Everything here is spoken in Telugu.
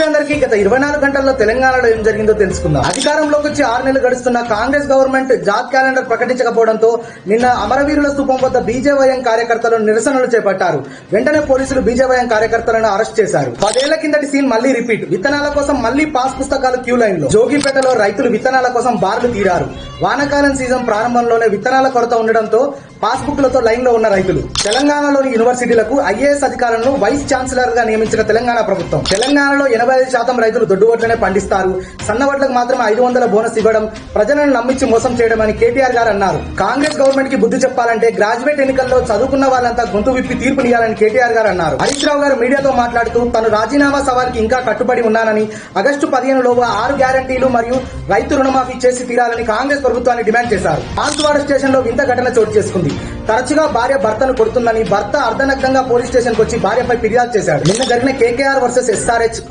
నమస్తే అందరికీ. గత 24 గంటల్లో తెలంగాణలో ఏం జరిగిందో తెలుసుకుందాం. అధికారంలోకి వచ్చి 6 నెలలు గడుస్తున్న కాంగ్రెస్ గవర్నమెంట్ జాబ్ క్యాలెండర్ ప్రకటించకపోవడంతో నిన్న అమరవీరుల స్థూపం వద్ద బీజేవైఎం కార్యకర్తలు నిరసనలు చేపట్టారు. వెంటనే పోలీసులు బీజేవైఎం కార్యకర్తలను అరెస్ట్ చేశారు. 10 ఏళ్ల కిందటి సీన్ మళ్లీ రిపీట్. విత్తనాల కోసం మళ్లీ పాస్ పుస్తకాలు క్యూ లైన్ లో. జోగిపేటలో రైతులు విత్తనాల కోసం బారులు తీరారు. వానాకాలం సీజన్ ప్రారంభంలోనే విత్తనాల కొరత ఉండడంతో పాస్ బుక్ లతో లైన్ లో ఉన్న రైతులు. తెలంగాణలోని యూనివర్సిటీలకు ఐఏఎస్ అధికారులను వైస్ ఛాన్సలర్ గా నియమించిన తెలంగాణ ప్రభుత్వం. తెలంగాణలో 85% రైతులు దొడ్డు వడ్లనే పండిస్తారు. సన్న వడ్లకు మాత్రమే 500 బోనస్ ఇవ్వడం, ప్రజలను నమ్మించి మోసం చేయడం అని కేటీఆర్ గారు అన్నారు. కాంగ్రెస్ గవర్నమెంట్ కి బుద్ధి చెప్పాలంటే గ్రాడ్యుయేట్ ఎన్నికల్లో చదువుకున్న వాళ్ళంతా గొంతు విప్పి తీర్పునియాలని కేటీఆర్ గారు అన్నారు. హరీష్ రావు గారు మీడియాతో మాట్లాడుతూ తను రాజీనామా సవాల్కి ఇంకా కట్టుబడి ఉన్నానని, ఆగస్టు 15 లోపు 6 గ్యారంటీలు మరియు రైతు రుణమాఫీ చేసి తీరాలని కాంగ్రెస్ ప్రభుత్వాన్ని డిమాండ్ చేశారు. పాల్సువాడ స్టేషన్ లో వింత ఘటన చోటు చేసుకుంది. తరచుగా భార్య భర్తను కొడుతుందని భర్త అర్ధనగ్నంగా పోలీస్ స్టేషన్ కు వచ్చి భార్యపై ఫిర్యాదు చేశాడు. నిన్న జరిగిన కేకేఆర్ వర్సెస్ ఎస్ఆర్హెచ్